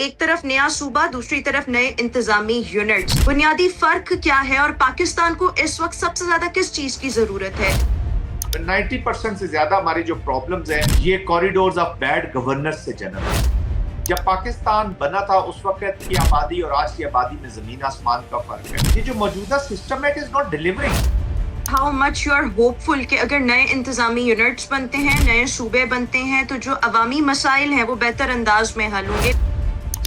एक तरफ नया सूबा, दूसरी तरफ नए इंतजामी यूनिट्स। बुनियादी फर्क क्या है और पाकिस्तान को इस वक्त सबसे ज्यादा किस चीज की जरूरत है? 90% से ज्यादा हमारी जो प्रॉब्लम्स हैं ये कॉरिडोर्स ऑफ बैड गवर्नेंस से जन्म है। जब पाकिस्तान बना था उस वक्त की आबादी और आज की आबादी में जमीन आसमान का फर्क है। ये जो मौजूदा सिस्टम है it is not delivering. How much you are hopeful कि अगर नए इंतजामी यूनिट्स बनते हैं, नए सूबे बनते हैं, तो जो अवामी मसाइल हैं वो बेहतर अंदाज में हल होंगे?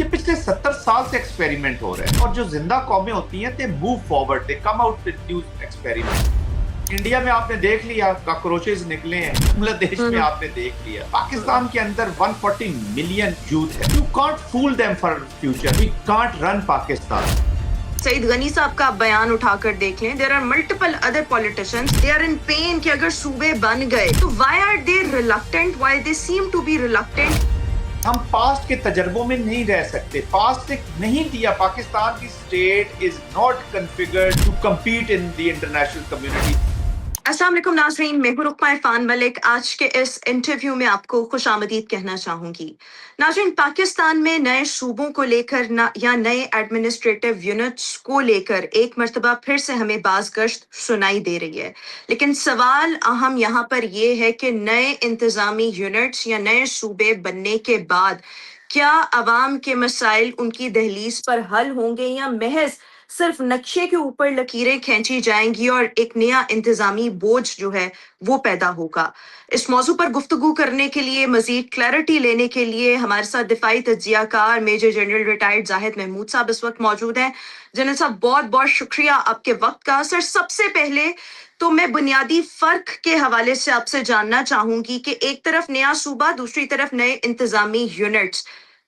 ये पिछले 70 साल से एक्सपेरिमेंट हो रहे हैं और जो जिंदा कौमें होती हैं they move forward, they come out with new experiment. India में आपने देख लिया कॉकरोचेस निकले हैं, बांग्लादेश में आपने देख लिया, पाकिस्तान के अंदर 140 मिलियन यूथ है। You can't fool them for future, we can't run Pakistan. Saeed Ghani साहब का बायान उठाकर देख लें, there are multiple other politicians, they are in pain कि अगर सूबे बन गए तो why are they reluctant, why they seem to be reluctant? हम पास्ट के तजर्बों में नहीं रह सकते। पास्ट ने नहीं दिया, पाकिस्तान की state is not configured to compete in the international community. अस्सलाम वालेकुम नाज़रीन, मैं हूं रुकमा इरफान मलिक। आज के इस इंटरव्यू में आपको खुशामदीद कहना चाहूंगी। नाज़रीन, पाकिस्तान में नए सूबों को लेकर या नए एडमिनिस्ट्रेटिव यूनिट्स को लेकर एक मर्तबा फिर से हमें बाज़ गश्त सुनाई दे रही है, लेकिन सवाल अहम यहाँ पर यह है कि नए इंतजामी यूनिट्स या नए सूबे बनने के बाद क्या अवाम के मसाइल उनकी दहलीज पर हल होंगे या महज सिर्फ नक्शे के ऊपर लकीरें खींची जाएंगी और एक नया इंतजामी बोझ जो है वो पैदा होगा। इस मौजू पर गुफ्तगू करने के लिए, मजीद क्लैरिटी लेने के लिए हमारे साथ दिफाई तज्जियाकार major general retired Zahid Mahmood साहब इस वक्त मौजूद हैं। जनरल साहब, बहुत बहुत शुक्रिया आपके वक्त का। सर, सबसे पहले तो मैं बुनियादी फर्क के हवाले से आपसे जानना चाहूंगी कि एक तरफ नया सूबा, दूसरी तरफ नए इंतजामी यूनिट्स,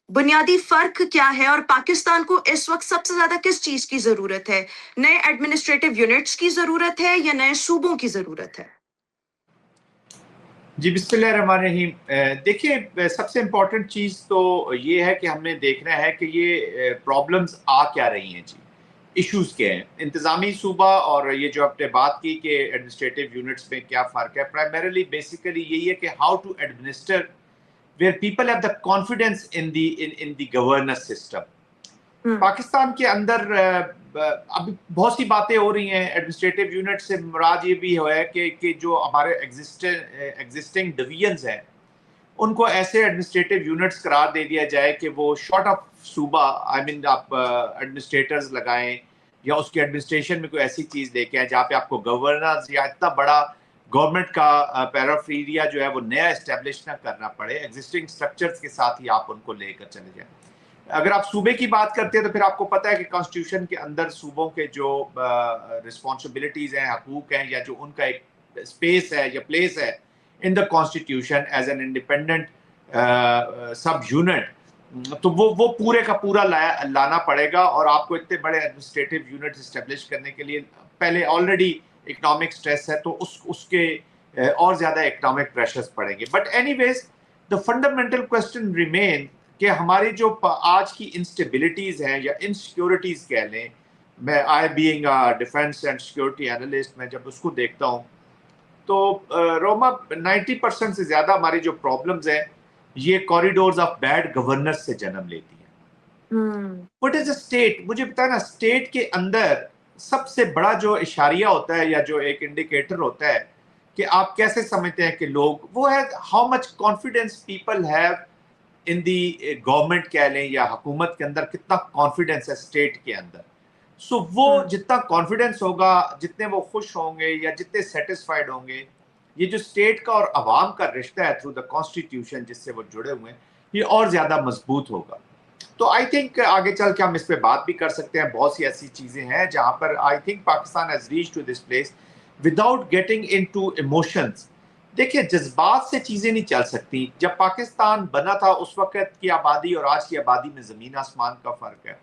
बुनियादी फर्क क्या है और पाकिस्तान को इस वक्त सबसे ज्यादा किस चीज की जरूरत है? नए एडमिनिस्ट्रेटिव यूनिट्स की जरूरत है या नए सूबों की जरूरत है? जी बिस्मिल्लाहिर्रहमानिर्रहीम। देखिए, सबसे इम्पोर्टेंट चीज़ तो ये है कि हमने देखना है कि ये प्रॉब्लम्स आ क्या रही हैं जी, इश्यूज क्या हैं। इंतज़ामी सूबा और ये जो आपने बात की कि एडमिनिस्ट्रेटिव यूनिट्स में क्या फ़र्क है, प्राइमरीली बेसिकली यही है कि how to administer where people have the confidence in the governance system. Pakistan के अंदर अभी बहुत सी बातें हो रही हैं। एडमिनिस्ट्रेटिव यूनिट से मुराद ये भी है कि जो हमारे एग्जिस्टिंग डिवीजन्स हैं उनको ऐसे एडमिनिस्ट्रेटिव यूनिट्स करार दे दिया जाए कि वो शॉर्ट ऑफ सूबा, आई मीन आप एडमिनिस्ट्रेटर्स लगाएं या उसके एडमिनिस्ट्रेशन में कोई ऐसी चीज़ लेके आए जहाँ पे आपको गवर्नेंस या इतना बड़ा गवर्नमेंट का पैराफेरिया जो है वो नया इस्टेब्लिश ना करना पड़े, एग्जिस्टिंग स्ट्रक्चर्स के साथ ही आप उनको लेकर चले जाएं। अगर आप सूबे की बात करते हैं तो फिर आपको पता है कि कॉन्स्टिट्यूशन के अंदर सूबों के जो रिस्पॉन्सिबिलिटीज हैं, हकूक हैं, या जो उनका एक स्पेस है या प्लेस है in the constitution as an independent sub unit, तो वो पूरे का पूरा लाना पड़ेगा। और आपको इतने बड़े एडमिनिस्ट्रेटिव यूनिट इस्टेब्लिश करने के लिए पहले ऑलरेडी इकोनॉमिक स्ट्रेस है तो उसके और ज़्यादा इकोनॉमिक प्रेशर्स पड़ेंगे। But anyways the fundamental question remain कि हमारी जो आज की इंस्टेबिलिटीज़ हैं या इनसिक्योरिटीज़ कह लें, मैं I being a defence and security analyst, मैं जब उसको देखता हूँ तो रोमा 90% से ज़्यादा हमारी जो प्रॉब्लम्स हैं ये कॉरिडोर्स ऑफ बैड गवर्नेंस से जन्म लेती हैं। What is a state? मुझे बताया ना, स्टेट के अंदर सबसे बड़ा जो इशारिया होता है या जो एक इंडिकेटर होता है कि आप कैसे समझते हैं कि लोग, वो है how much confidence people have in the government कह लें या हुकूमत के अंदर, कितना कॉन्फिडेंस है स्टेट के अंदर। सो वो जितना कॉन्फिडेंस होगा, जितने वो खुश होंगे या जितने सेटिस्फाइड होंगे, ये जो स्टेट का और अवाम का रिश्ता है थ्रू द कॉन्स्टिट्यूशन जिससे वो जुड़े हुए हैं, ये और ज़्यादा मजबूत होगा। तो आई थिंक आगे चल के हम इस पे बात भी कर सकते हैं। बहुत सी ऐसी चीज़ें हैं जहाँ पर I think Pakistan has reached to this place without getting into emotions. देखिए, जज्बात से चीज़ें नहीं चल सकती। जब पाकिस्तान बना था उस वक्त की आबादी और आज की आबादी में ज़मीन आसमान का फ़र्क है।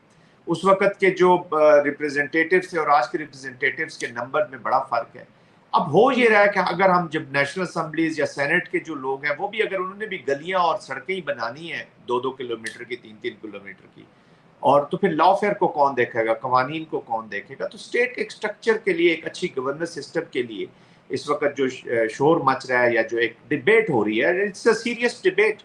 उस वक्त के जो रिप्रेजेंटेटिव्स थे और आज के रिप्रेजेंटेटिव्स के नंबर में बड़ा फ़र्क है। अब हो ये रहा है कि अगर हम जब नेशनल असम्बलीज या सेनेट के जो लोग हैं वो भी, अगर उन्होंने भी गलियां और सड़कें ही बनानी है 2-2 किलोमीटर की, 3-3 किलोमीटर की, और तो फिर लॉफेयर को कौन देखेगा, कवानीन को कौन देखेगा? तो स्टेट के स्ट्रक्चर के लिए, एक अच्छी गवर्नेंस सिस्टम के लिए इस वक्त जो शोर मच रहा है या जो एक डिबेट हो रही है, it's a serious debate.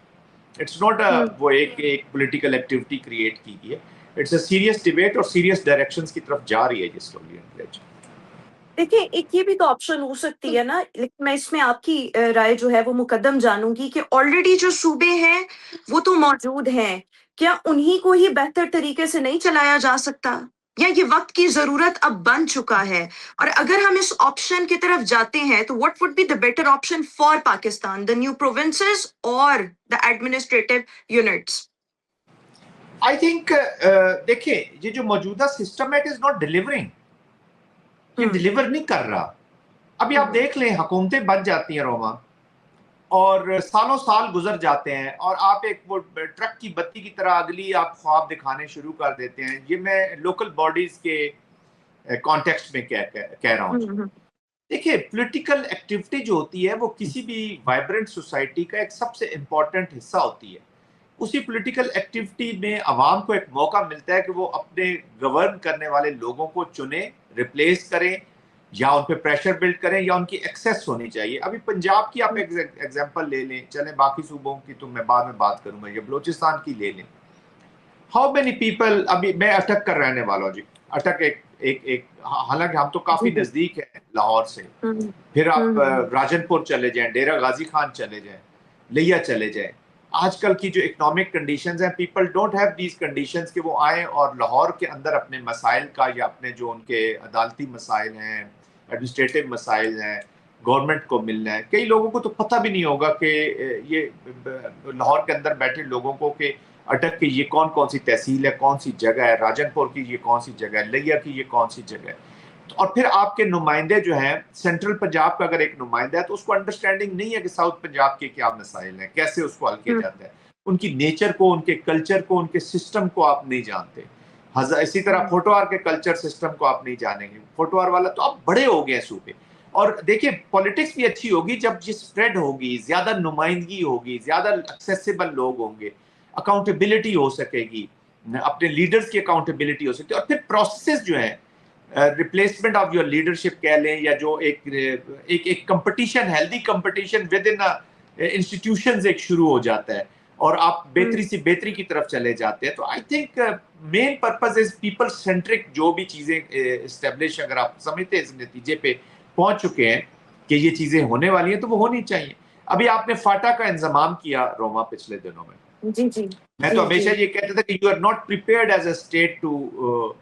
It's not वो एक पॉलिटिकल एक्टिविटी क्रिएट की गई है, इट्स अ सीरियस डिबेट और सीरियस डायरेक्शंस की तरफ जा रही है ये स्लोली एंड ग्रेजुअली। देखिए, एक ये भी तो ऑप्शन हो सकती है ना, लेकिन मैं इसमें आपकी राय जो है वो मुकद्दम जानूंगी कि ऑलरेडी जो सूबे हैं वो तो मौजूद हैं, क्या उन्हीं को ही बेहतर तरीके से नहीं चलाया जा सकता, या ये वक्त की जरूरत अब बन चुका है? और अगर हम इस ऑप्शन की तरफ जाते हैं तो what would be the better option for Pakistan, the new provinces और the administrative units? I think देखिए ये जो मौजूदा सिस्टम है इट इज नॉट डिलीवरिंग, ये डिलीवर नहीं कर रहा। अभी आप देख लें हुकूमतें बन जाती हैं रोमा, और सालों साल गुजर जाते हैं और आप एक वो ट्रक की बत्ती की तरह अगली आप ख्वाब दिखाने शुरू कर देते हैं। ये मैं लोकल बॉडीज के कॉन्टेक्स्ट में कह रहा हूँ। देखिए पॉलिटिकल एक्टिविटी जो होती है वो किसी भी वाइब्रेंट सोसाइटी का एक सबसे इम्पोर्टेंट हिस्सा होती है। उसी पॉलिटिकल एक्टिविटी में आवाम को एक मौका मिलता है कि वो अपने गवर्न करने वाले लोगों को चुने, रिप्लेस करें, या उन पे प्रेशर बिल्ड करें, या उनकी एक्सेस होनी चाहिए। अभी पंजाब की आप एग्जांपल ले लें, चलें बाकी सूबों की तो मैं बाद में बात करूंगा, या बलोचिस्तान की ले लें। हाउ मेनी पीपल, अभी मैं अटक कर रहने वाला हूँ जी, अटक एक हालांकि हम तो काफी नजदीक है लाहौर से, फिर आप राजनपुर चले जाएं, डेरा गाजी खान चले जाएं, लिया चले जाएं। आजकल की जो इकोनॉमिक कंडीशंस हैं, people don't have these conditions कि वो आए और लाहौर के अंदर अपने मसाइल का, या अपने जो उनके अदालती मसाइल हैं, एडमिनिस्ट्रेटिव मसाइल हैं, गवर्नमेंट को मिलना है। कई लोगों को तो पता भी नहीं होगा कि ये लाहौर के अंदर बैठे लोगों को कि अटक की ये कौन कौन सी तहसील है, कौन सी जगह है, राजनपुर की ये कौन सी जगह है, लिया की ये कौन सी जगह है। और फिर आपके नुमाइंदे जो हैं, सेंट्रल पंजाब का अगर एक नुमाइंदा है तो उसको अंडरस्टैंडिंग नहीं है कि साउथ पंजाब के क्या मसाइल हैं, कैसे उसको हल किया जाता है। उनकी नेचर को, उनके कल्चर को, उनके सिस्टम को आप नहीं जानते। इसी तरह फोटोआर के कल्चर सिस्टम को आप नहीं जानेंगे। फोटोआर वाला तो आप बड़े हो गए सूबे। और देखिए पॉलिटिक्स भी अच्छी होगी जब ये स्प्रेड होगी, ज्यादा नुमाइंदगी होगी, ज्यादा एक्सेसिबल लोग होंगे, अकाउंटेबिलिटी हो सकेगी, अपने लीडर्स की अकाउंटेबिलिटी हो सकती है। और फिर प्रोसेस जो है, रिप्लेसमेंट ऑफ योर लीडरशिप कह लें, या जो एक competition, healthy competition with in institutions एक शुरू हो जाता है, और आप बेहतरी से बेहतरी की तरफ चले जाते हैं। तो I think main purpose is people centric. जो भी चीजें एस्टेब्लिश अगर आप समझते हैं, इस नतीजे पे पहुंच चुके हैं कि ये चीजें होने वाली हैं, तो वो होनी चाहिए। अभी आपने फाटा का इंतजाम किया रोमा पिछले दिनों में। जी मैं तो हमेशा ये कहता था कि you are not prepared as a state to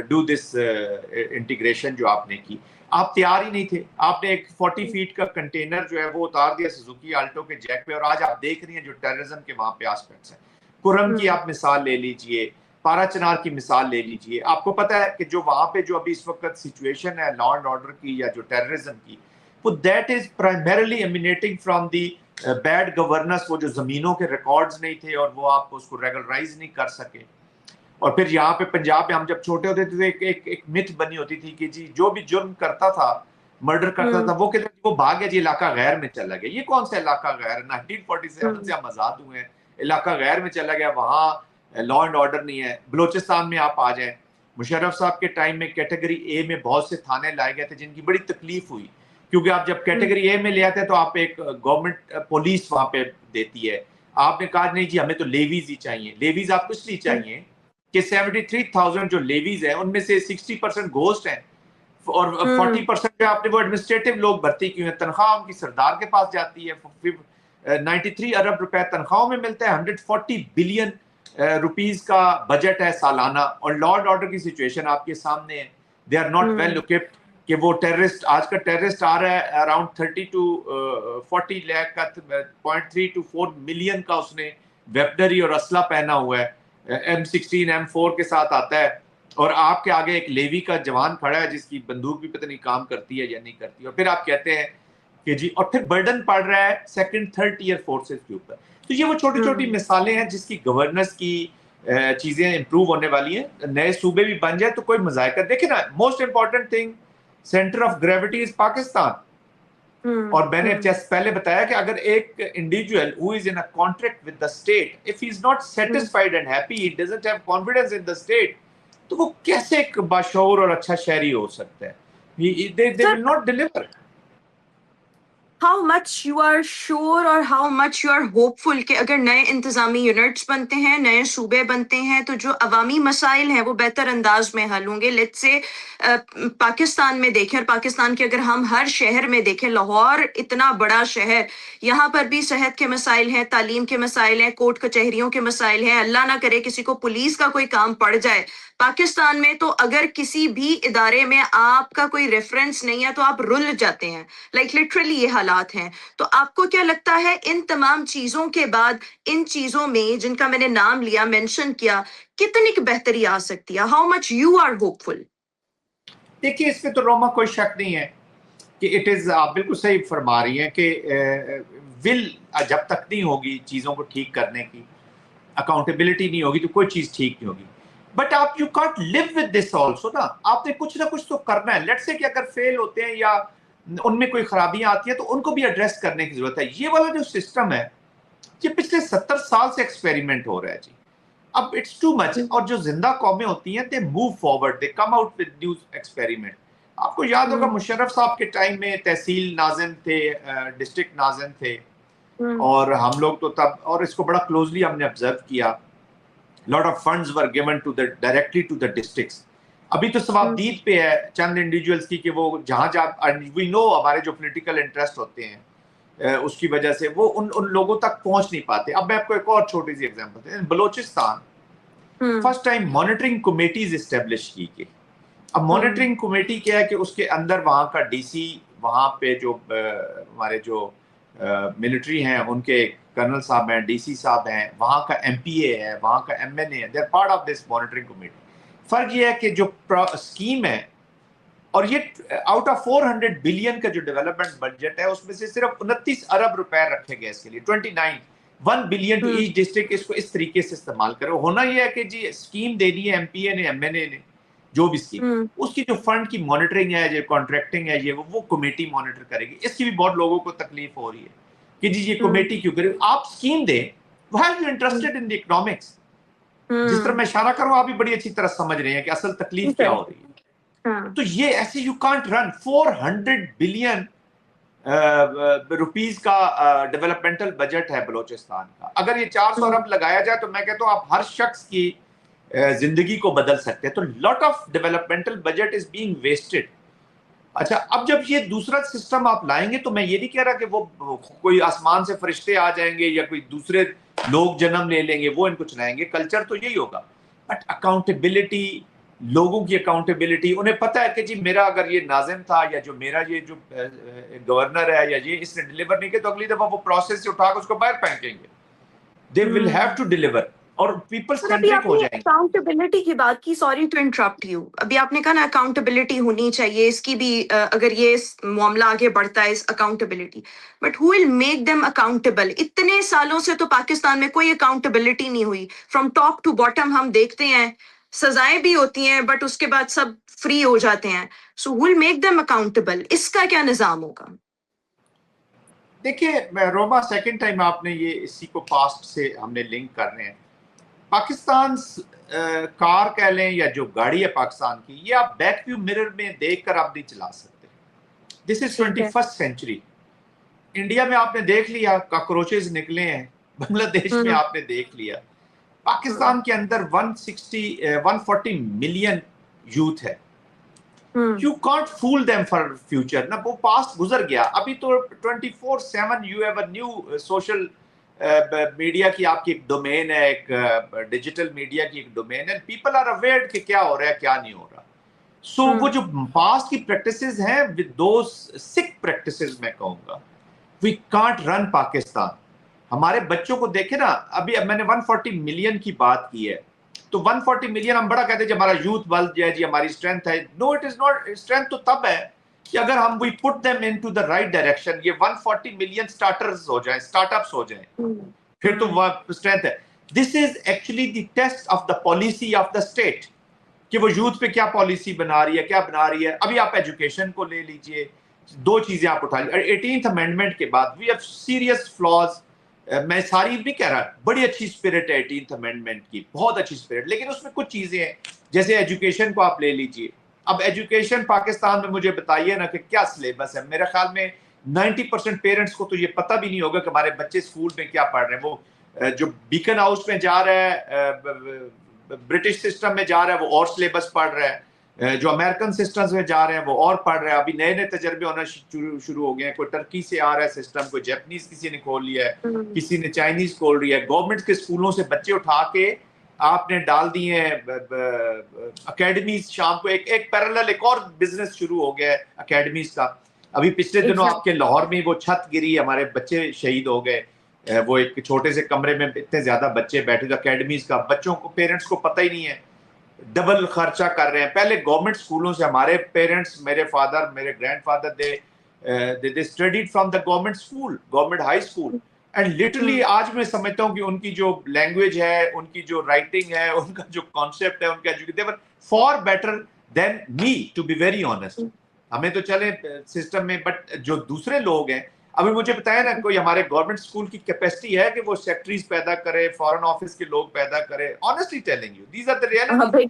do this integration जो आपने की। आप तैयार ही नहीं थे। आपने एक 40 फीट का कंटेनर जो है वो उतार दिया सुजुकी आल्टो के जैक पे, और आज आप देख रही हैं जो टेररिज्म के वहां पे एस्पेक्ट्स हैं। कुरम की आप मिसाल ले लीजिए, पारा चनार की मिसाल ले लीजिए। आपको पता है कि जो वहां पे जो अभी इस वक्त सिचुएशन है लॉ एंड ऑर्डर की या जो टेररिज्म की, वो that is primarily emanating from the bad governance. वो जो जमीनों के रिकॉर्ड्स नहीं थे और वो आप उसको रेगुलराइज नहीं कर सके। और फिर यहाँ पे पंजाब में हम जब छोटे होते थे तो एक मिथ बनी होती थी कि जी जो भी जुर्म करता था, मर्डर करता था, वो कहते वो भाग गया जी, इलाका गैर में चला गया। ये कौन सा इलाका गैर? 1947 से हम आजाद हुए हैं, इलाका गैर में चला गया, वहाँ लॉ एंड ऑर्डर नहीं है। बलोचिस्तान में आप आ जाएं, मुशर्रफ साहब के टाइम में कैटेगरी ए में बहुत से थाने लाए गए थे जिनकी बड़ी तकलीफ हुई, क्योंकि आप जब कैटेगरी ए में ले आते हैं तो आप एक गवर्नमेंट पुलिस वहां पे देती है। आपने कहा नहीं जी हमें तो लेवीज ही चाहिए। लेवीज आपको इसलिए चाहिए कि 73,000 जो लेवीज हैं उनमें से 60% घोस्ट हैं, और 40% जो आपने वो एडमिनिस्ट्रेटिव लोग भर्ती किए हैं। तनख्वाह उनकी सरदार के पास जाती है। 93 अरब रुपए तनख्वाहों में मिलता है। 140 बिलियन रुपीस का बजट है सालाना, और लॉ एंड ऑर्डर की सिचुएशन आपके सामने है। They are not well equipped कि वो टेररिस्ट, आज का टेररिस्ट आ रहा है अराउंड 30 to 40 लाख का, 0.3 to 4 मिलियन का उसने वेपनरी और असला पहना हुआ है, M16 M4 के साथ आता है, और आपके आगे एक लेवी का जवान खड़ा है जिसकी बंदूक भी पता नहीं काम करती है या नहीं करती, और फिर आप कहते हैं कि जी, और फिर बर्डन पड़ रहा है सेकंड थर्ड ईयर फोर्सेस के ऊपर। तो ये वो छोटी छोटी मिसालें हैं जिसकी गवर्नेंस की चीजें इंप्रूव होने वाली हैं। नए सूबे भी बन जाए तो कोई मजायका। देखिए ना, most important thing, centre of gravity is Pakistan. और मैंने जैसे पहले बताया कि अगर एक individual who is in a contract with the state, if he is not satisfied and happy, he doesn't have confidence in the state, तो वो कैसे एक बाशऊर और अच्छा शहरी हो सकता है? They will not deliver. How much you are sure और how much you are hopeful कि अगर नए इंतजामी यूनिट्स बनते हैं, नए सूबे बनते हैं, तो जो अवामी मसाइल हैं वो बेहतर अंदाज में हल होंगे? लेट्स से पाकिस्तान में देखें, और पाकिस्तान के अगर हम हर शहर में देखें, लाहौर इतना बड़ा शहर, यहाँ पर भी सेहत के मसाइल हैं, तालीम के मसाइल हैं, कोर्ट कचहरियों के मसाइल हैं, अल्लाह ना करे किसी को पुलिस का कोई काम पड़ जाए पाकिस्तान में, तो अगर किसी भी इदारे में आपका कोई रेफरेंस नहीं है तो आप रुल जाते हैं। लाइक लिटरली ये हालात हैं। तो आपको क्या लगता है इन तमाम चीजों के बाद, इन चीजों में जिनका मैंने नाम लिया, मेंशन किया, कितनी की बेहतरी आ सकती है? How much you are hopeful? देखिए, इसमें तो रोमा कोई शक नहीं है कि इट इज, आप बिल्कुल सही फरमा रही हैं कि विल जब तक नहीं होगी चीज़ों को ठीक करने की, अकाउंटेबिलिटी नहीं होगी, तो कोई चीज़ ठीक नहीं होगी। बट आप you can't live with this also ना, आपने कुछ ना कुछ तो करना है। लेट्स से कि अगर फेल होते हैं या उनमें कोई खराबियां आती हैं तो उनको भी एड्रेस करने की जरूरत है। ये वाला जो सिस्टम है, ये पिछले 70 साल से एक्सपेरिमेंट हो रहा है जी। अब इट्स टू मच। और जो जिंदा कौमें होती हैं, they move forward, they come out with new experiment. आपको याद होगा मुशर्रफ साहब के टाइम में तहसील नाज़िम थे, डिस्ट्रिक्ट नाज़िम थे, और हम लोग तो तब, और इसको बड़ा क्लोजली हमने ऑब्जर्व किया, lot of funds were given to the directly to the districts. अभी तो सवाबदीद पे है चंद इंडिविजुअल्स की कि वो जहाँ जहाँ, वी नो हमारे जो पॉलिटिकल इंटरेस्ट होते हैं उसकी वजह से वो उन लोगों तक पहुंच नहीं पाते। अब मैं आपको एक और छोटी सी एग्जांपल दें। Balochistan first time monitoring committees establish की गई। अब मॉनिटरिंग कमेटी क्या है कि उसके अंदर वहाँ का डीसी, वहाँ पे जो हमारे जो मिलिट्री हैं उनके कर्नल साहब हैं, डीसी साहब हैं, वहाँ का एमपीए है, वहाँ का एमएनए है, they are part of this monitoring committee. फर्क ये है कि जो स्कीम है, और ये आउट ऑफ 400 बिलियन का जो डेवलपमेंट बजट है उसमें से सिर्फ 29 अरब रुपए रखे गए इसके लिए, 1 बिलियन टू ईच डिस्ट्रिक्ट। इसको इस तरीके से इस्तेमाल करो। होना ये है कि जी स्कीम देनी है एमपीए ने, एमएनए ने, जो भी स्कीम, उसकी जो फंड की मॉनिटरिंग है, जो कॉन्ट्रैक्टिंग है, ये वो कमेटी मॉनिटर करेगी। इसकी भी बहुत लोगों को तकलीफ हो रही है कि जी ये कमेटी क्यों करे। आप स्कीम दें, why are you interested in the economics? जिस तरह मैं इशारा करूं, आप भी बड़ी अच्छी तरह समझ रहे हैं कि असल तकलीफ क्या हो रही है। तो ये ऐसे you can't run 400 billion rupees का डेवलपमेंटल बजट है बलोचिस्तान का। अगर ये 400 अरब लगाया जाए तो मैं कहता हूं आप हर शख्स की जिंदगी को बदल सकते हैं। तो lot of developmental budget is being wasted. अच्छा, अब जब ये दूसरा सिस्टम आप लाएंगे तो मैं ये नहीं कह रहा कि वो कोई आसमान से फरिश्ते आ जाएंगे या कोई दूसरे लोग जन्म ले लेंगे वो इनको चलाएंगे। कल्चर तो यही होगा, बट अकाउंटेबिलिटी, लोगों की अकाउंटेबिलिटी, उन्हें पता है कि जी मेरा अगर ये नाज़िम था या जो मेरा ये जो गवर्नर है या ये इसने डिलीवर नहीं किया तो अगली दफा वो प्रोसेस से उठाकर उसको बाहर फेंकेंगे। They will have to deliver और पीपल सेंट्रिक हो जाएंगे। अकाउंटेबिलिटी की बात की, सॉरी टू इंटरप्ट यू, अभी आपने कहा ना अकाउंटेबिलिटी होनी चाहिए, इसकी भी अगर ये मामला आगे बढ़ता है इस accountability, but who will make them accountable? इतने सालों से तो पाकिस्तान में कोई अकाउंटेबिलिटी नहीं हुई। फ्रॉम टॉप टू बॉटम हम देखते हैं सजाएं भी होती हैं बट उसके बाद सब फ्री हो जाते हैं। So who will make them accountable? इसका क्या निजाम होगा? देखिए रोमा, सेकंड टाइम आपने ये इसी को पास्ट से हमने लिंक कर रहे हैं। पाकिस्तान कार कह लें या जो गाड़ी है पाकिस्तान की, ये आप बैक व्यू मिरर में देखकर आप नहीं चला सकते। This is 21st century. India में आपने देख लिया कॉकरोचेस निकले हैं, बांग्लादेश में आपने देख लिया, पाकिस्तान के अंदर 140 मिलियन यूथ है। You can't fool them for future ना, वो पास्ट गुजर गया। अभी तो 24/7 you have a new social media की आपकी एक डोमेन है, एक डिजिटल मीडिया की एक डोमेन है। पीपल आर अवेयर कि क्या हो रहा है क्या नहीं हो रहा। सो वो जो पास्ट की प्रैक्टिसेस हैं, विद दोस सिक प्रैक्टिसेस मैं कहूंगा, वी कांट रन पाकिस्तान। हमारे बच्चों को देखे ना, अभी अब मैंने 140 मिलियन की बात की है, तो 140 मिलियन हम बड़ा कहते हैं हमारा यूथ बल जो है जी हमारी स्ट्रेंथ है। No, it is not. Strength तो तब है कि अगर हम we put them into the right direction, ये 140 मिलियन स्टार्टर्स हो जाएं, स्टार्टअप्स हो जाएं, फिर तो वो स्ट्रेंथ है। This is actually the test of the policy of the state कि वो यूथ पे क्या पॉलिसी बना रही है, क्या बना रही है। अभी आप एजुकेशन को ले लीजिए, दो चीजें आप उठा लीजिए। 18th अमेंडमेंट के बाद वी हैव सीरियस फ्लॉज। मैं सारी नहीं कह रहा, बड़ी अच्छी स्पिरिट है 18th अमेंडमेंट की, बहुत अच्छी स्पिरिट, लेकिन उसमें कुछ चीजें हैं, जैसे एजुकेशन को आप ले लीजिए। अब एजुकेशन पाकिस्तान में मुझे बताइए ना कि क्या सिलेबस है। मेरे ख्याल में 90% पेरेंट्स को तो ये पता भी नहीं होगा कि हमारे बच्चे स्कूल में क्या पढ़ रहे हैं। वो जो बीकन हाउस में जा रहा है, ब्रिटिश सिस्टम में जा रहा है, वो और सिलेबस पढ़ रहा है, जो अमेरिकन सिस्टम्स में जा रहे हैं वो और पढ़ रहे हैं। अभी नए नए तजर्बे होना शुरू हो गए हैं। कोई टर्की से आ रहा है सिस्टम, कोई जापानीज किसी ने खोल लिया है, किसी ने चाइनीज खोल लिया है। गवर्नमेंट के स्कूलों से बच्चे उठा के आपने डाल दिए हैं अकेडमीज। शाम को एक पैरेलल एक और बिजनेस शुरू हो गया है अकेडमीज का। अभी पिछले दिनों आपके लाहौर में वो छत गिरी, हमारे बच्चे शहीद हो गए। वो एक छोटे से कमरे में इतने ज्यादा बच्चे बैठे थे अकेडमीज का। बच्चों को, पेरेंट्स को पता ही नहीं है, डबल खर्चा कर रहे हैं। पहले गवर्नमेंट स्कूलों से हमारे पेरेंट्स, मेरे फादर, मेरे grandfather, they studied from the government school, government high school. And literally आज मैं समझता हूँ कि उनकी जो लैंग्वेज है, उनकी जो राइटिंग है, उनका जो कॉन्सेप्ट है, उनका education, they were far better than me, to be very honest. हमें तो चले सिस्टम में, बट जो दूसरे लोग हैं, अभी मुझे बताया ना, कोई हमारे गवर्नमेंट स्कूल की कैपेसिटी है कि वो सेक्रेटरीज पैदा करे, फॉरेन ऑफिस के लोग पैदा करे? Honestly telling you, these are the reality.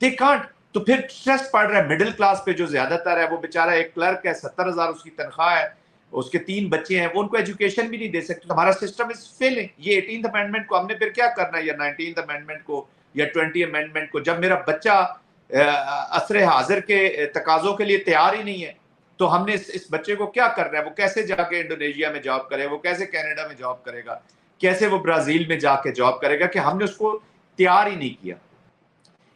They can't. तो फिर स्ट्रेस पड़ रहा है मिडिल क्लास पे, जो ज्यादातर है। वो बेचारा एक क्लर्क है, 70,000 उसकी तनख्वाह है, उसके 3 बच्चे हैं, वो उनको एजुकेशन भी नहीं दे सकते। हमारा सिस्टम इज फेलिंग। ये 18th अमेंडमेंट को हमने फिर क्या करना है, या 19th अमेंडमेंट को, या 20 अमेंडमेंट को? जब मेरा बच्चा असरे हाजिर के तकाजों के लिए तैयार ही नहीं है, तो हमने इस बच्चे को क्या करना है? वो कैसे जाके इंडोनेशिया में जॉब करे, वो कैसे कनाडा में जॉब करेगा, कैसे वो ब्राजील में जाके जॉब करेगा, कि हमने उसको तैयार ही नहीं किया।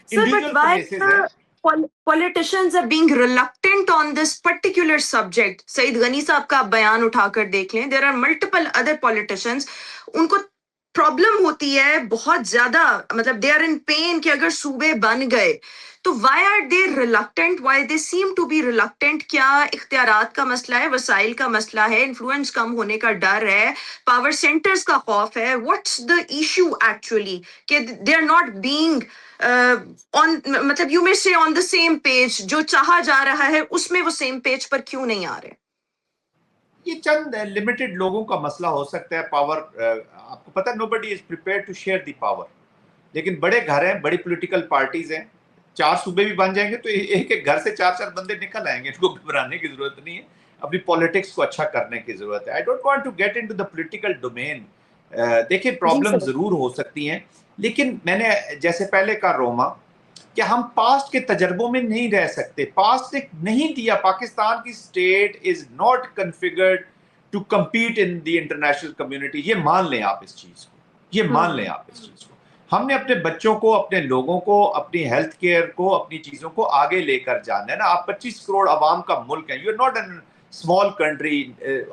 Sir, but why politicians are being reluctant on this particular subject? Saeed Ghani साहब का बयान उठाकर देख लें, there are multiple other politicians, उनको प्रॉब्लम होती है बहुत ज्यादा, मतलब दे आर इन पेन कि अगर सूबे बन गए तो why are they reluctant, why they seem to be reluctant? क्या इख्तियारात का मसला है, वसाइल का मसला है, इन्फ्लुएंस कम होने का डर है, पावर सेंटर्स का खौफ है? व्हाट्स द इशू एक्चुअली कि they are not being on, मतलब you may say on the same page? जो चाहा जा रहा है उसमें वो सेम पेज पर क्यों नहीं आ रहे? ये चंद लिमिटेड लोगों का मसला हो सकता है। पावर, आपको पता है, nobody is prepared to share the power. लेकिन बड़े घर हैं, बड़ी पॉलिटिकल पार्टीज हैं, 4 सूबे भी बन जाएंगे तो एक एक घर से 4-4 बंदे निकल आएंगे। इनको घबराने की जरूरत नहीं है, अपनी पॉलिटिक्स को अच्छा करने की जरूरत है। I don't want to get into the political domain. देखिए, प्रॉब्लम जरूर हो सकती हैं, लेकिन मैंने जैसे पहले कहा रोमा, कि हम पास्ट के तजर्बों में नहीं रह सकते। पास्ट ने नहीं दिया, पाकिस्तान की state is not configured to compete in the international community. ये मान लें आप इस चीज को, ये मान लें आप इस चीज को। हमने अपने बच्चों को, अपने लोगों को, अपनी हेल्थ केयर को, अपनी चीजों को आगे लेकर जाना है ना। आप 25 करोड़ आवाम का मुल्क है, you are not an small country.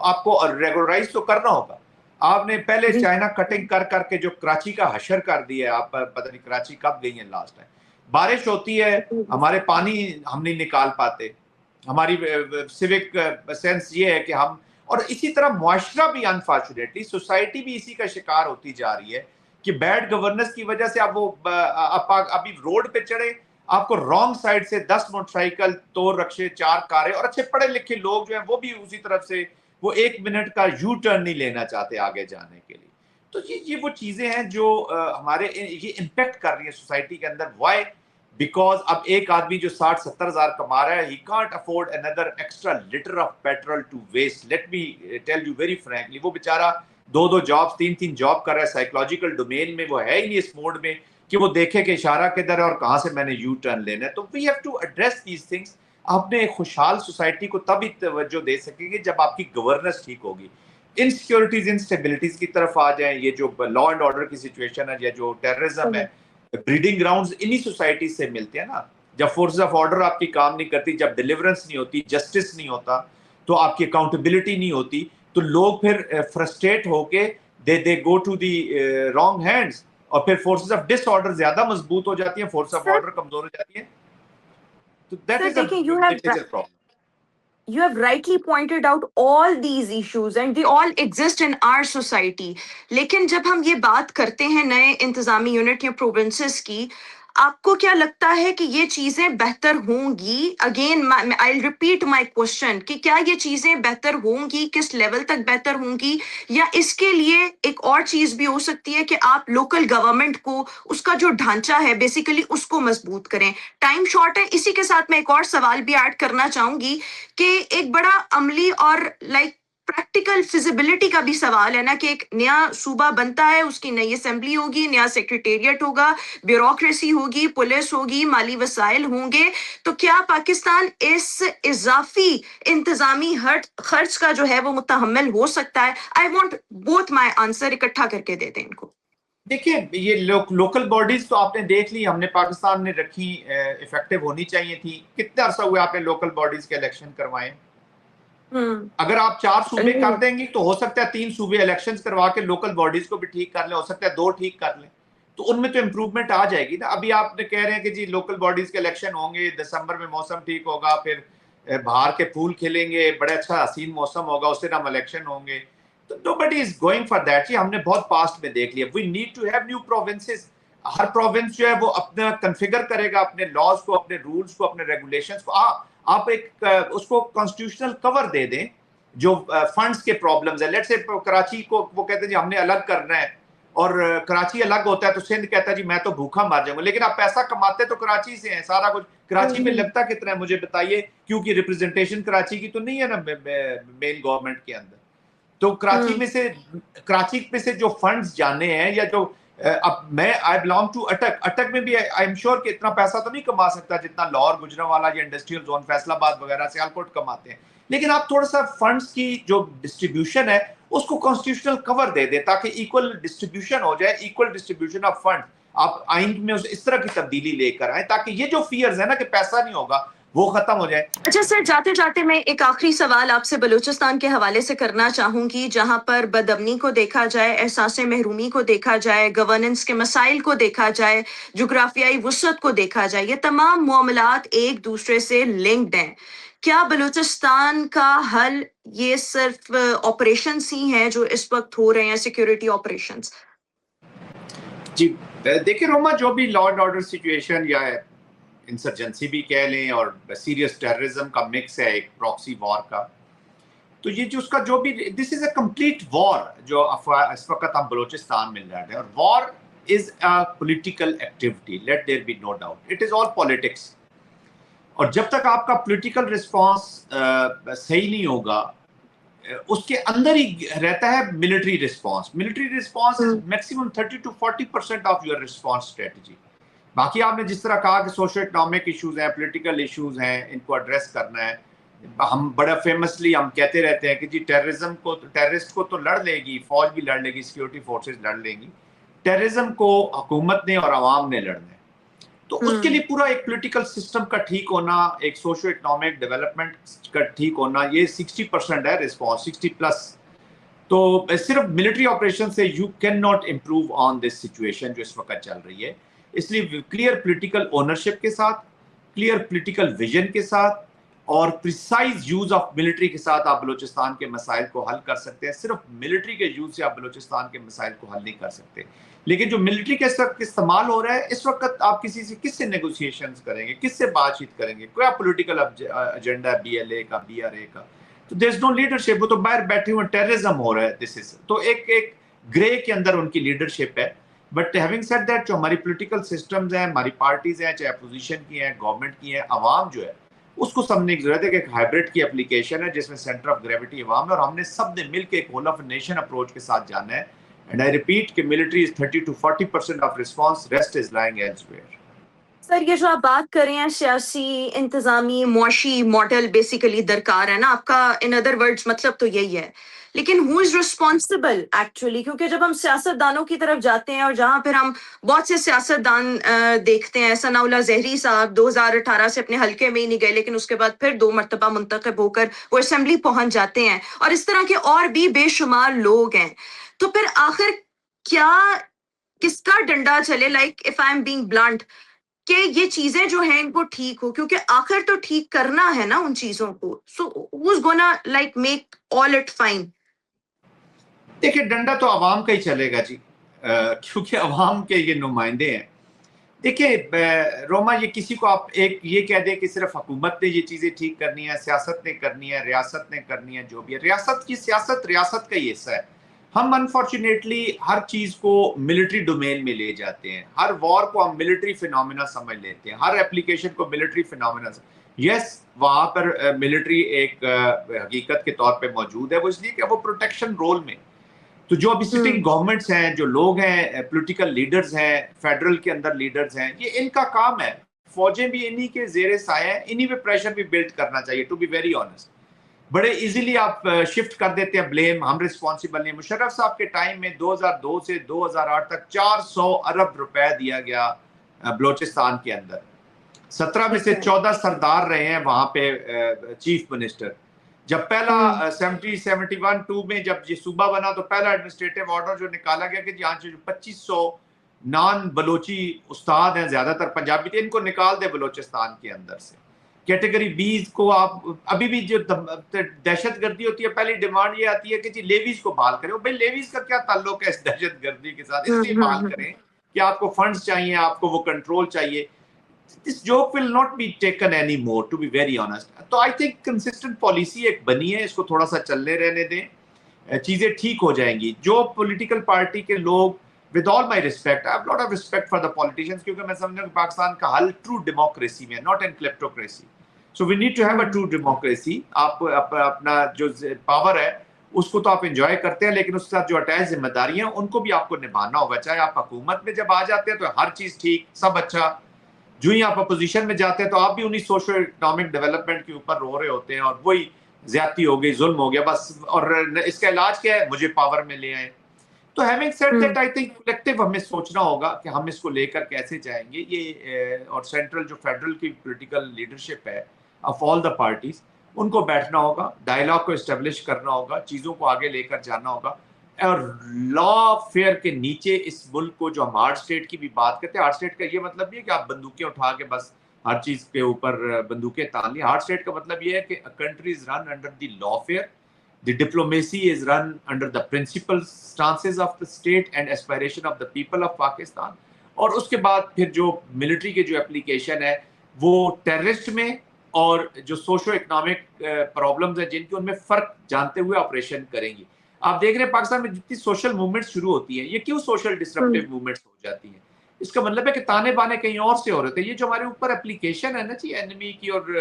आपको रेगुलराइज तो करना होगा। आपने पहले चाइना कटिंग कर करके जो कराची का हशर कर दिया है, आप पता नहीं कराची कब गई है लास्ट टाइम। बारिश होती है, हमारे पानी हम नहीं निकाल पाते। हमारी सिविक सेंस ये है कि हम, और इसी तरह मुआशरा भी, अनफॉर्चुनेटली सोसाइटी भी इसी का शिकार होती जा रही है कि बैड गवर्नेंस की वजह से आप अभी रोड पे चढ़े, आपको रॉन्ग साइड से 10 मोटरसाइकिल, 2 रक्शे, 4 कारें, और अच्छे पढ़े लिखे लोग जो हैं वो भी उसी तरफ से, वो 1 मिनट का यू टर्न नहीं लेना चाहते आगे जाने के लिए। तो ये वो चीजें हैं जो हमारे ये इम्पैक्ट कर रही है सोसाइटी के अंदर। वाई? बिकॉज अब एक आदमी जो 60-70 हजार कमा रहा है, he can't afford another extra litre of petrol to waste. Let me tell you very frankly, वो बेचारा 2-2 जॉब, 3-3 जॉब कर रहा है। साइकोलॉजिकल डोमेन में वो है ही नहीं इस मोड में कि वो देखे कि इशारा किधर है और कहाँ से मैंने यू टर्न लेना है। तो we have to address these things. अपने खुशहाल सोसाइटी को तभी तवज्जो दे सकेंगे जब आपकी गवर्नेंस ठीक होगी। इनसिक्योरिटीज, इंस्टेबिलिटीज की तरफ आ जाएं, ये जो लॉ एंड ऑर्डर की सिचुएशन है, या जो टेररिज्म है, ब्रीडिंग ग्राउंड्स इन्हीं सोसाइटी से मिलते हैं ना। जब फोर्सेस ऑफ ऑर्डर आपकी काम नहीं करती, जब डिलीवरेंस नहीं होती, जस्टिस नहीं होता, तो आपकी अकाउंटेबिलिटी नहीं होती, तो लोग फिर फ्रस्ट्रेट होके they go to the wrong hands, और फिर फोर्सेस ऑफ डिसऑर्डर ज्यादा मजबूत हो जाती हैं, फोर्स ऑफ ऑर्डर कमजोर हो जाती है। तो that is a major problem. You have rightly pointed out all these issues and they all exist in our society. लेकिन जब हम ये बात करते हैं नए इंतजामी यूनिट या प्रोविंसेस की, आपको क्या लगता है कि ये चीजें बेहतर होंगी? Again I repeat my question कि क्या ये चीजें बेहतर होंगी, किस लेवल तक बेहतर होंगी, या इसके लिए एक और चीज भी हो सकती है कि आप लोकल गवर्नमेंट को उसका जो ढांचा है बेसिकली उसको मजबूत करें? टाइम शॉर्ट है, इसी के साथ मैं एक और सवाल भी ऐड करना चाहूंगी कि एक बड़ा अमली और प्रैक्टिकल फिजिबिलिटी का भी सवाल है ना, कि एक नया सूबा बनता है, उसकी नई असेंबली होगी, नया सेक्रेटेरिएट होगा, ब्यूरोक्रेसी होगी, पुलिस होगी, माली वसाइल होंगे, तो क्या पाकिस्तान इस इजाफी इंतजामी खर्च का जो है वो मुतहम्मिल हो सकता है? I want both my answer, इकट्ठा करके दे दें इनको। देखिए, ये लोकल बॉडीज तो आपने देख ली, हमने पाकिस्तान ने रखी, इफेक्टिव होनी चाहिए थी। कितना अरसा हुआ आपने लोकल बॉडीज के इलेक्शन करवाए? अगर आप 4 सूबे कर देंगी तो हो सकता है 3 सूबे इलेक्शंस करवा के लोकल बॉडीज को भी ठीक कर ले, हो सकता है 2 ठीक कर ले, तो उनमें तो इम्प्रूवमेंट आ जाएगी ना। अभी आपने कह रहे हैं कि जी लोकल बॉडीज के इलेक्शन होंगे, दिसंबर में मौसम ठीक होगा, फिर बाहर के फूल खिलेंगे, बड़ा अच्छा हसीन मौसम होगा, उससे हम इलेक्शन होंगे, तो nobody is going for that. जी हमने बहुत पास्ट में देख लिया। We need to have new provinces. हर प्रोविंस जो है वो अपना कन्फिगर करेगा अपने लॉज को, अपने रूल्स को, अपने रेगुलेशंस को। आप एक उसको कॉन्स्टिट्यूशनल कवर दे दें जो फंड्स के प्रॉब्लम्स है। लेट्स से कराची को वो कहते हैं जी हमने अलग करना है, और कराची अलग होता है तो सिंध कहता है जी मैं तो भूखा मर जाऊंगा, लेकिन आप पैसा कमाते तो कराची से हैं, सारा कुछ कराची में लगता कितना है मुझे बताइए, क्योंकि रिप्रेजेंटेशन कराची की तो नहीं है ना मेन गवर्नमेंट के अंदर। तो कराची में से जो फंड्स जाने हैं, या जो अब मैं आई बिलोंग टू अटक में भी आई एम श्योर कि इतना पैसा तो नहीं कमा सकता जितना लाहौर, गुजरांवाला या इंडस्ट्रियल जोन, फैसलाबाद वगैरह, सियालकोट कमाते हैं। लेकिन आप थोड़ा सा फंड्स की जो डिस्ट्रीब्यूशन है उसको कॉन्स्टिट्यूशनल कवर दे दे, ताकि इक्वल डिस्ट्रीब्यूशन हो जाए, इक्वल डिस्ट्रीब्यूशन ऑफ फंड। आप आइन में इस तरह की तब्दीली लेकर आए ताकि ये जो फियर्स है ना कि पैसा नहीं होगा, वो खत्म हो जाए। अच्छा सर, जाते जाते मैं एक आखिरी सवाल आपसे बलूचिस्तान के हवाले से करना चाहूंगी, जहां पर बदअमनी को देखा जाए, एहसास महरूमी को देखा जाए, गवर्नेंस के मसाइल को देखा जाए, जुग्राफियाई वुसअत को देखा जाए, ये तमाम मामलात एक दूसरे से लिंक्ड हैं। क्या बलूचिस्तान का हल ये सिर्फ ऑपरेशंस ही हैं जो इस वक्त हो रहे हैं, सिक्योरिटी ऑपरेशंस? जी देखिए रोमा, जो भी लॉ एंड ऑर्डर सिचुएशन या इंसर्जेंसी भी कह लें और सीरियस टेररिज्म का मिक्स है, एक प्रॉक्सी वॉर का, तो ये जो उसका जो भी, this is a complete war जो इस वक्त हम बलूचिस्तान में लड़ रहे हैं। और war is a political activity, let there be no doubt, it is all politics. और जब तक आपका पॉलिटिकल रिस्पॉन्स सही नहीं होगा, उसके अंदर ही रहता है military response. Military response is maximum 30 to 40% of your response strategy. बाकी आपने जिस तरह कहा कि सोशल इकोनॉमिक इश्यूज हैं, पॉलिटिकल इश्यूज हैं, इनको एड्रेस करना है। हम बड़ा फेमसली हम कहते रहते हैं कि जी टेररिस्ट को तो लड़ लेगी फौज भी, लड़ लेगी सिक्योरिटी फोर्सेस लड़ लेंगी, टेररिज्म को हुकूमत ने और आवाम ने लड़ना है। तो उसके लिए पूरा एक पॉलिटिकल सिस्टम का ठीक होना, एक सोशो इकोनॉमिक डेवलपमेंट का ठीक होना, ये 60% है रिस्पॉन्स, 60+। तो सिर्फ मिलिट्री ऑपरेशन से you can not improve on this situation जो इस वक्त चल रही है। इसलिए क्लियर पॉलिटिकल ओनरशिप के साथ, क्लियर पॉलिटिकल विजन के साथ और प्रिसाइज यूज ऑफ मिलिट्री के साथ आप बलूचिस्तान के मसाइल को हल कर सकते हैं। सिर्फ मिलिट्री के यूज से आप बलूचिस्तान के मसाइल को हल नहीं कर सकते। लेकिन जो मिलिट्री के वक्त इस्तेमाल हो रहा है इस वक्त, आप किससे नेगोशिएशंस करेंगे, किससे बातचीत करेंगे? क्या पॉलिटिकल एजेंडा है BLA का, BRA का? तो देयर इज नो लीडरशिप। वो तो बाहर बैठे हुए टेररिज्म हो रहा है। दिस इज तो एक ग्रे के अंदर उनकी लीडरशिप है। बट हैविंग सेड दैट, जो हमारी पॉलिटिकल सिस्टम्स हैं, हमारी पार्टीज हैं, चाहे अपोजिशन की हैं, गवर्नमेंट की हैं, आवाम जो है उसको समझने की जरूरत है कि एक हाइब्रिड की एप्लीकेशन है जिसमें सेंटर ऑफ ग्रेविटी आवाम है, और हमने सब ने मिलकर एक होल ऑफ नेशन अप्रोच के साथ जाना है। एंड आई रिपीट कि military is 30 to 40% of response, rest is lying elsewhere. Sir, ये जो आप बात कर रहे हैं, सियासी, इंतजामी, मुआशी मॉडल बेसिकली दरकार है ना आपका, इन अदर वर्ड्स मतलब तो यही है। लेकिन हु इज रिस्पॉन्सिबल एक्चुअली? क्योंकि जब हम सियासतदानों की तरफ जाते हैं और जहां फिर हम बहुत से सियासतदान देखते हैं, सनाउल्लाह ज़हरी साहब 2018 से अपने हल्के में ही नहीं गए, लेकिन उसके बाद फिर 2 मरतबा मुंतखब होकर वो असेंबली पहुंच जाते हैं, और इस तरह के और भी बेशुमार लोग हैं। तो फिर आखिर क्या, किसका डंडा चले? Like if I am being blunt, कि ये चीजें जो हैं इनको ठीक हो, क्योंकि आखिर तो ठीक करना है ना उन चीजों को। So who is gonna like make all it fine? देखिए, डंडा तो आवाम का ही चलेगा जी, क्योंकि आवाम के ये नुमाइंदे हैं। देखिए रोमा, ये किसी को आप एक ये कह दें कि सिर्फ हुकूमत ने ये चीज़ें ठीक करनी है, सियासत ने करनी है, रियासत ने करनी है, जो भी है, रियासत की सियासत रियासत का ही हिस्सा है। हम अनफॉर्चुनेटली हर चीज़ को मिलिट्री डोमेन में ले जाते हैं, हर वॉर को हम मिलिट्री फिनोमिना समझ लेते हैं, हर एप्लीकेशन को मिलिट्री फिनोमिना। यस, वहाँ पर मिलिट्री एक हकीकत के तौर पे मौजूद है, वो इसलिए कि वो प्रोटेक्शन रोल में। तो जो अभी सिटिंग गवर्नमेंट्स हैं, जो लोग हैं, पॉलिटिकल लीडर्स हैं, फेडरल के अंदर लीडर्स हैं, ये इनका काम है। फौजें भी इन्हीं के जेरे साया हैं, इन्हीं पे प्रेशर भी बिल्ड करना चाहिए, टू बी वेरी ऑनेस्ट। बड़े इजीली आप शिफ्ट कर देते हैं ब्लेम, हम रिस्पॉन्सिबल नहीं। मुशर्रफ साहब के टाइम में 2002 से 2008 तक 400 अरब रुपए दिया गया बलोचिस्तान के अंदर। 17 में से 14 सरदार रहे हैं वहां पे चीफ मिनिस्टर। जब पहला 71-2 में जब ये सूबा बना तो पहला एडमिनिस्ट्रेटिव ऑर्डर जो निकाला गया कि यहाँ से जो 2500 नॉन बलोची उस्ताद हैं, ज्यादातर पंजाबी थे, इनको निकाल दे बलोचिस्तान के अंदर से। कैटेगरी 20 को आप अभी भी जो दहशत गर्दी होती है, पहली डिमांड ये आती है कि जी लेवीज को बहाल करें। भाई लेवीज का क्या ताल्लुक है इस दहशत गर्दी के साथ? इसलिए बहाल करें कि आपको फंड्स चाहिए, आपको वो कंट्रोल चाहिए। This joke will not be taken anymore, to be very honest. तो I think consistent policy एक बनी है, इसको थोड़ा सा चलने रहने दें, चीजें ठीक हो जाएंगी। जो political party के लोग, with all my respect, I have a lot of respect for the politicians, क्योंकि मैं समझता हूँ कि पाकिस्तान का हल true democracy में, not in kleptocracy. So we need to have a true democracy. आप अपना जो power है उसको तो आप enjoy करते हैं, लेकिन उसके साथ जो अटैच जिम्मेदारियां हैं उनको भी आपको निभाना होगा। चाहे आप हुकूमत में जब आ जाते हैं तो हर चीज ठीक, सब अच्छा, जो ही आप अपोजिशन में जाते हैं तो आप भी उन्हीं सोशो इकोनॉमिक डेवलपमेंट के ऊपर रो रहे होते हैं और वही ज्यादती हो गई, जुल्म हो गया बस, और इसका इलाज क्या है? मुझे पावर में ले आए। तो having said that, I think collective हमें सोचना होगा कि हम इसको लेकर कैसे जाएंगे। ये और सेंट्रल जो फेडरल की पॉलिटिकल लीडरशिप है ऑफ ऑल द पार्टीज, उनको बैठना होगा, डायलॉग को एस्टेब्लिश करना होगा, चीजों को आगे लेकर जाना होगा। और लॉ फेयर के नीचे इस मुल्क को, जो हम हार्ड स्टेट की भी बात करते हैं, हार्ड स्टेट का ये मतलब नहीं है कि आप बंदूकें उठा के बस हर चीज के ऊपर बंदूकें तान ली। हार्ड स्टेट का मतलब ये है कि a country is run under the law fair, the diplomacy is run under the principle stances of the state and aspiration of the people of Pakistan. और उसके बाद फिर जो मिलिट्री के जो एप्लीकेशन है वो टेररिस्ट में और जो सोशो इकोनॉमिक प्रॉब्लम्स हैं जिनके, उनमें फर्क जानते हुए ऑपरेशन करेंगी। आप देख रहे हैं पाकिस्तान में जितनी सोशल मूवमेंट्स शुरू होती हैं, ये क्यों सोशल डिसरप्टिव मूवमेंट्स हो जाती हैं? इसका मतलब है कि ताने बाने कहीं और से हो रहे थे। ये जो हमारे ऊपर एप्लीकेशन है ना जी, एनिमी की और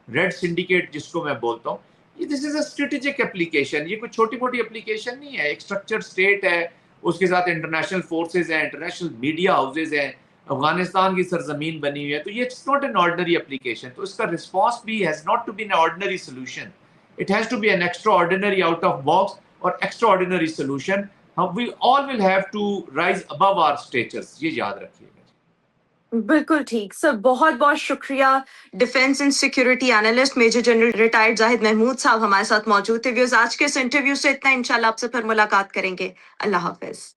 रेड सिंडिकेट जिसको मैं बोलता हूँ, ये this is a strategic application. ये कोई छोटी मोटी एप्लीकेशन नहीं है। एक स्ट्रक्चर स्टेट है, उसके साथ इंटरनेशनल फोर्सेज हैं, इंटरनेशनल मीडिया हाउसेज हैं, अफगानिस्तान की सरजमीन बनी हुई है। तो ये it's not an ordinary application. तो इसका रिस्पॉन्स भी has not to be an ordinary solution, it has to be an extraordinary out of box और extraordinary solution. We all will have to rise above our statures, ये याद रखिएगा। बिल्कुल ठीक sir, बहुत बहुत शुक्रिया। Defence and security analyst major general retired Zahid Mahmood साहब हमारे साथ मौजूद थे। व्यूअर्स, आज के इस इंटरव्यू से इतना, इंशाल्लाह आपसे फिर मुलाकात करेंगे। अल्लाह हाफिज।